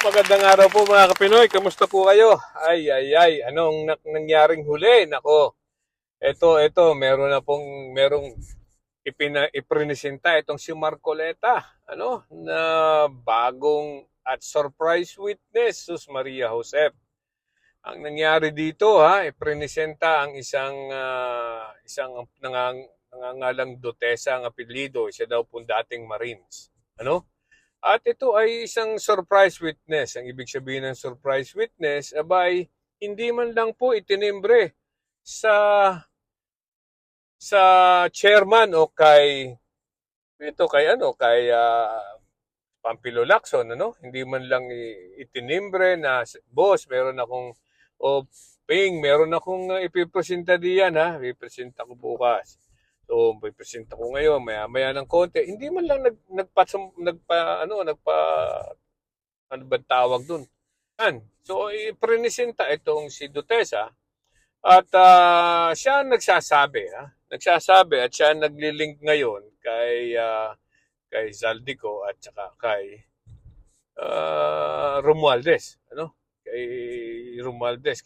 Magandang araw po mga Kapinoy. Kamusta po kayo? Ay. Anong nangyaring huli? Nako, ito, merong iprinisenta itong si Marcoleta. Na bagong at surprise witness, Sus Maria Josep. Ang nangyari dito, iprinisenta ang isang nangangalang Dutesa ang apelyido. Siya daw pong dating Marines. At ito ay isang surprise witness. Ang ibig sabihin ng surprise witness, abay, hindi man lang po itinimbre sa sa chairman o kay Pampilo Lacson, Hindi man lang itinimbre na, boss, meron akong o Ping, meron akong ipipresenta diyan, ipipresenta ko bukas. So, ipipresenta ko ngayon, maya-maya ng konti. Hindi man lang ano ba tawag dun? So, ipresenta itong si Dutesa at siya ang nagsasabi at siya ang naglilink ngayon kay Zaldico at saka kay Romualdez,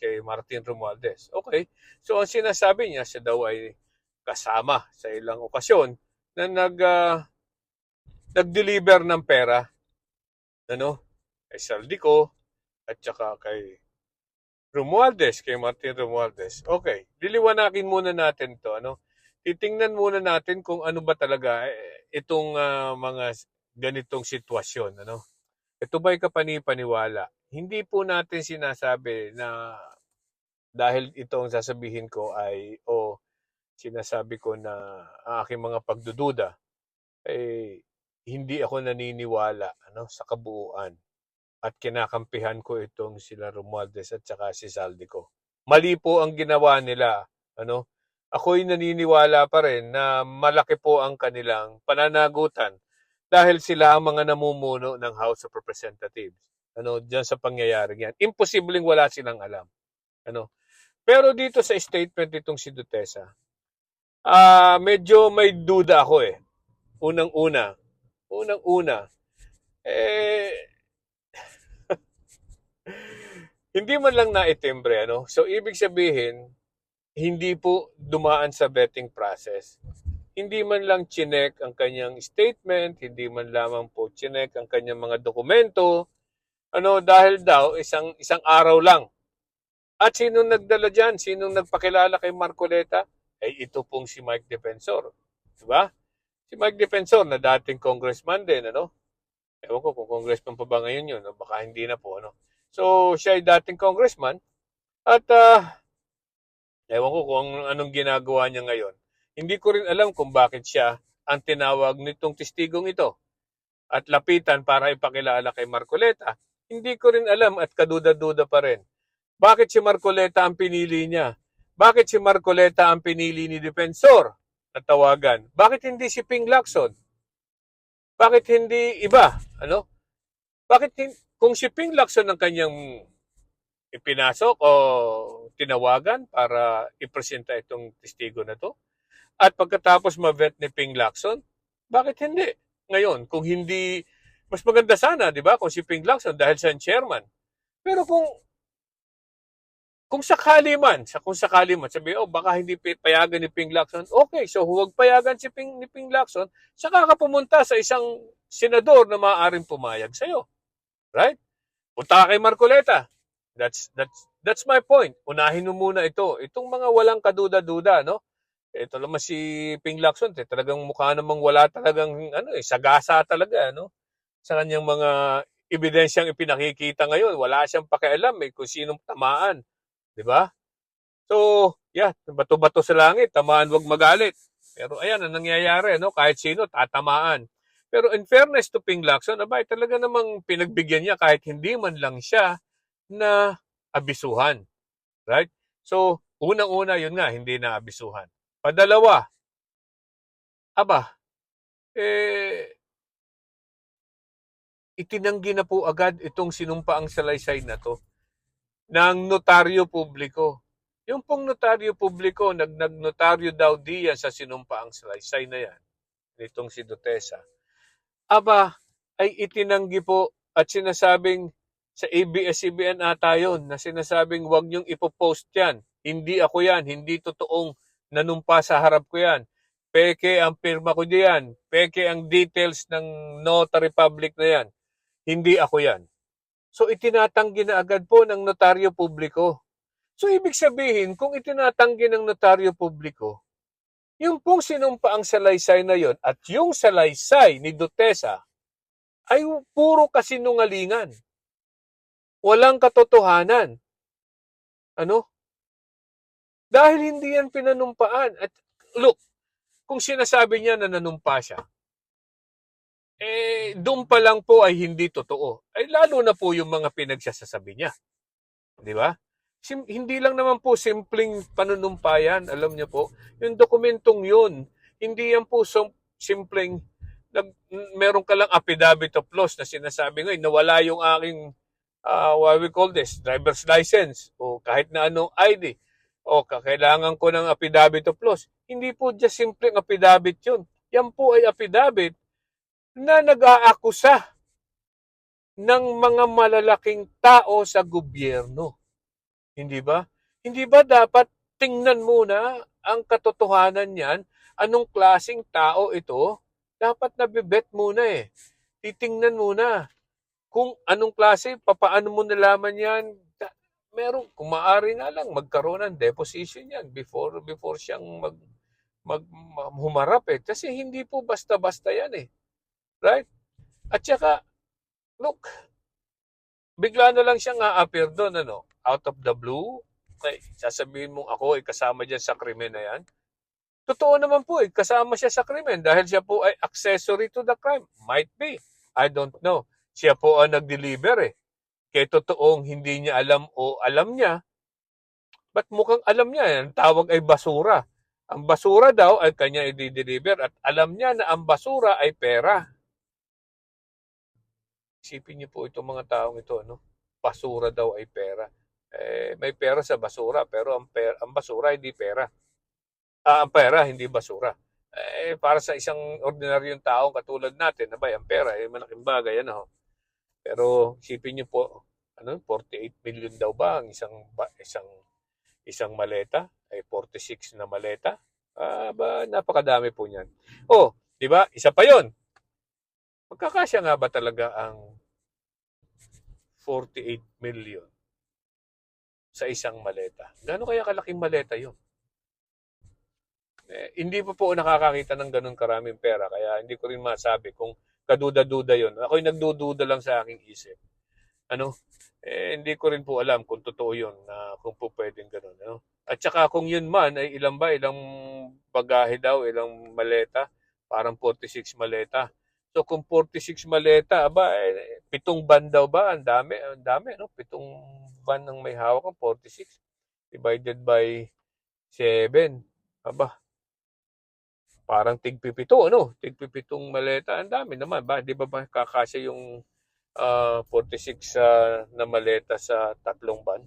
kay Martin Romualdez. Okay. So ang sinasabi niya, siya daw ay kasama sa ilang okasyon na nag-deliver ng pera, kay Zaldico at saka kay Martin Romualdez. Okay, diliwanakin muna natin 'to, Titingnan muna natin kung ano ba talaga itong mga ganitong sitwasyon, Ito ba'y kapani-paniwala? Hindi po natin sinasabi na dahil ito ang sasabihin ko sinasabi ko na ang aking mga pagdududa, hindi ako naniniwala sa kabuuan at kinakampihan ko itong sila Romualdez at saka si Zaldico. Mali po ang ginawa nila, Ako'y naniniwala pa rin na malaki po ang kanilang pananagutan dahil sila ang mga namumuno ng House of Representatives. Diyan sa pangyayaring yan. Imposibleng wala silang alam. Pero dito sa statement itong si Dutesa, medyo may duda ako Unang-una, hindi man lang naitimbre, So, ibig sabihin, hindi po dumaan sa vetting process. Hindi man lang chinek ang kanyang statement, hindi man lamang po chinek ang kanyang mga dokumento, dahil daw isang araw lang. At sinong nagdala diyan? Sinong nagpakilala kay Marcoleta? Ito pong si Mike Defensor. Diba? Si Mike Defensor na dating congressman din, Ewan ko kung congressman pa ba ngayon yun, baka hindi na po, So, siya ay dating congressman at ewan ko kung anong ginagawa niya ngayon. Hindi ko rin alam kung bakit siya ang tinawag nitong testigong ito at lapitan para ipakilala kay Marcoleta. Hindi ko rin alam at kaduda-duda pa rin. Bakit si Marcoleta ang pinili niya? Bakit si Marcoleta ang pinili ni Defensor na tawagan? Bakit hindi si Ping Lacson? Bakit hindi iba? Kung si Ping Lacson ang kanyang ipinasok o tinawagan para ipresenta itong testigo na to, at pagkatapos ma-vet ni Ping Lacson, bakit hindi? Ngayon, kung hindi, mas maganda sana, di ba, kung si Ping Lacson dahil siya ang chairman. Pero kung sakali man, sabi, baka hindi payagan ni Ping Lacson, okay, so huwag payagan ni Ping Lacson, saka ka pumunta sa isang senador na maaaring pumayag sa'yo. Right? Punta ka kay Marcoleta. That's my point. Unahin mo muna ito. Itong mga walang kaduda-duda, Ito naman si Ping Lacson, talagang mukha namang wala talagang sagasa talaga, Sa kanyang mga ebidensyang ipinakikita ngayon, wala siyang pakialam kung sinong tamaan, 'di ba? So, bato-bato sa langit, tamaan wag magalit. Pero ayan ang nangyayari, Kahit sino tatamaan. Pero in fairness to Ping Lacson, talaga namang pinagbigyan niya kahit hindi man lang siya na abisuhan. Right? So, unang-una, yun nga, hindi na abisuhan. Padalawa, itinanggi na po agad itong sinumpaang salaysay na to ng notaryo publiko. Yung pong notaryo publiko, nagnotaryo daw diyan sa sinumpaang salaysay na yan, nitong si Dutesa. Ay itinanggi po at sinasabing Sa ABS-CBN ata yun na sinasabing huwag niyong ipopost yan. Hindi ako yan. Hindi totoong nanumpa sa harap ko yan. Peke ang pirma ko diyan. Peke ang details ng notary public na yan. Hindi ako yan. So itinatanggi na agad po ng notaryo publiko. So ibig sabihin, kung itinatanggi ng notaryo publiko, yung pong sinumpa ang salaysay na yon at yung salaysay ni Dutesa ay puro kasinungalingan. Walang katotohanan. Ano? Dahil hindi yan pinanumpaan. At look, kung sinasabi niya na nanumpa siya, doon pa lang po ay hindi totoo. Ay lalo na po yung mga pinagsasasabi niya. Di ba? Hindi lang naman po simpleng panunumpa yan. Alam niyo po, yung dokumentong yun, hindi yan po simpleng meron ka lang affidavit of loss na sinasabi ngayon, nawala yung aking what we call this, driver's license o kahit na anong ID o kailangan ko ng affidavit of loss. Hindi po just simpleng affidavit yun. Yan po ay affidavit na nag-aakusa ng mga malalaking tao sa gobyerno. Hindi ba? Hindi ba dapat tingnan muna ang katotohanan niyan? Anong klaseng tao ito? Dapat nabibet muna eh. Titingnan muna kung anong klase, papaano mo nalaman yan. Meron, kung maaari nga lang, magkaroon ng deposition yan before siyang humarap eh. Kasi hindi po basta-basta yan eh. Right? At saka, look, bigla na lang siyang a-appear doon, out of the blue. Okay, sasabihin mong ako ay kasama dyan sa krimen na yan. Totoo naman po kasama siya sa krimen dahil siya po ay accessory to the crime. Might be. I don't know. Siya po ang nag-deliver eh. Kaya totoong hindi niya alam o alam niya, ba't mukhang alam niya? Ang tawag ay basura. Ang basura daw ay kanya i-deliver at alam niya na ang basura ay pera. Isipin niyo po itong mga taong ito, basura daw ay pera. May pera sa basura, pero ang basura hindi pera. Ang pera hindi basura. Para sa isang ordinaryong taong katulad natin, ang pera ay malaking bagay, Pero isipin niyo po, 48 million daw ba ang isang maleta? Ay 46 na maleta? Napakadami po niyan. Oh, 'di ba? Isa pa 'yon. Magkakasya nga ba talaga ang 48 million sa isang maleta? Gaano kaya kalaking maleta 'yon? Hindi po nakakakita ng ganun karaming pera, kaya hindi ko rin masabi kung kaduda-duda 'yon. Ako'y nagdududa lang sa aking isip. Hindi ko rin po alam kung totoo 'yon na kung po pwedeng ganun, At saka kung 'yun man ay ilang bagahe daw, ilang maleta, parang 46 maleta. So kung 46 maleta, 7 van daw ba? Ang dami, 7 van ang may hawak ng 46 divided by 7. Parang tig-7, tig-7 maleta. Ang dami naman ba? Di ba kakasya yung 46 na maleta sa 3 van?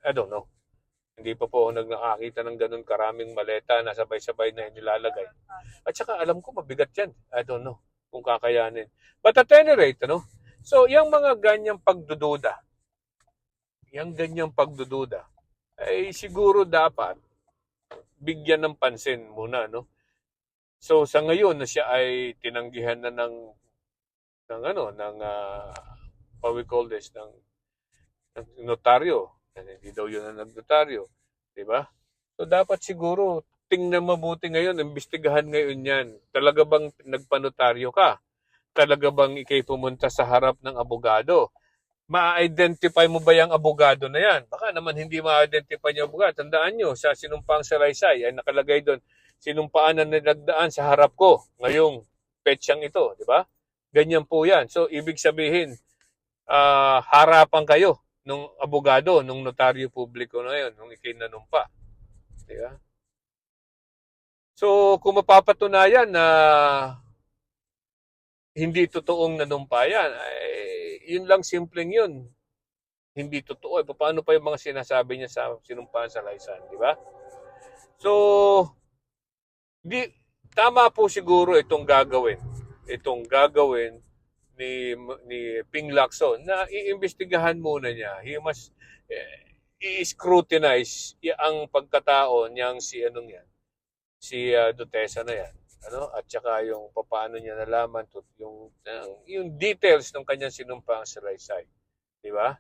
I don't know. Hindi pa po ako nakakita ng ganun karaming maleta na sabay-sabay na inilalagay. At saka alam ko mabigat yan. I don't know kung kakayanin. But at any rate, so yung mga ganyang pagdududa, ay siguro dapat bigyan ng pansin muna, So sa ngayon na siya ay tinanggihan na ng what we call this, ng notaryo. Hindi daw yun ang nagnotaryo, di ba? So dapat siguro tingnan mabuti ngayon, imbestigahan ngayon yan. Talaga bang nagpanotaryo ka? Talaga bang ikay pumunta sa harap ng abogado? Ma-identify mo ba yung abogado na yan? Baka naman hindi ma-identify yung abogado. Tandaan nyo, sa sinumpang salaysay ay nakalagay doon, sinumpaan na nilagdaan sa harap ko ngayong petsang ito, di ba? Ganyan po yan. So, ibig sabihin, harapan kayo nung abogado, nung notaryo publiko na yun, nung ikinanumpa. Di ba? So, kung mapapatunayan na hindi totoong nanumpa yan, yun lang, simpleng yun. Hindi totoo. Paano pa yung mga sinasabi niya sa sinumpaan sa laysan, di ba? So, tama po siguro itong gagawin ni Ping Lacson na iimbestigahan muna niya. He must i-scrutinize ang pagkatao niyang si anong yan, si Dutesa na yan. Ano? At saka yung paano niya nalaman yung details ng kanyang sinumpang salaysay. Di ba?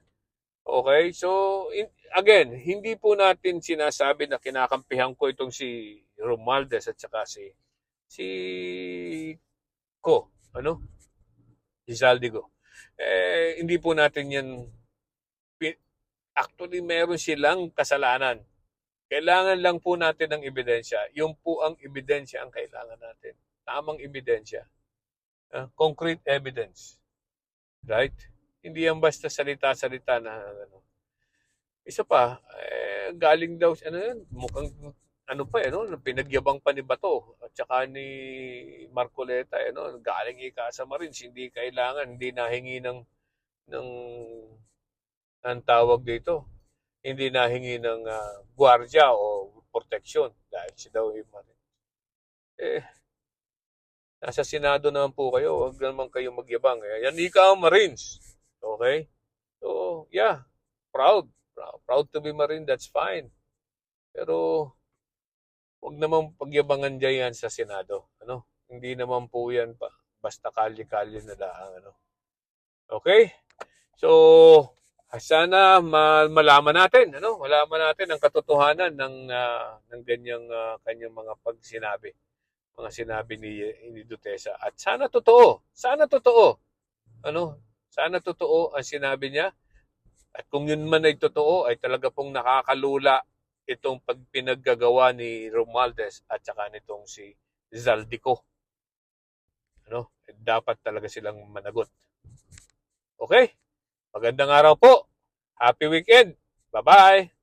Okay? So, again, hindi po natin sinasabi na kinakampihan ko itong si Romualdez at saka si si Zaldigo. Hindi po natin yan, actually meron silang kasalanan. Kailangan lang po natin ng ebidensya. Yung po ang ebidensya ang kailangan natin. Tamang ebidensya. Concrete evidence. Right? Hindi yan basta salita-salita na ano. Isa pa, galing daw, mukhang pinagyabang pa ni Bato at saka ni Marcoleta, galing sa Marines, hindi kailangan, hindi nahingi ng tawag dito, hindi nahingi ng gwardiya o proteksyon dahil siya daw ay Marines. Nasa Senado naman po kayo, huwag naman kayo magyabang. Yan ika ang Marines. Okay? So, yeah, proud to be Marine, that's fine. Pero huwag naman pagyabangan dyan sa Senado. Hindi naman po yan basta kalye-kalye na lang. Okay? So, sana malaman natin, malaman natin ang katotohanan ng kanyang mga pagsinabi. Mga sinabi ni Dutesa. At sana totoo. Sana totoo ang sinabi niya. At kung yun man ay totoo, ay talaga pong nakakalula itong pagpinaggagawa ni Romualdez at saka nitong si Zaldico. Dapat talaga silang managot. Okay? Magandang araw po. Happy weekend. Bye-bye.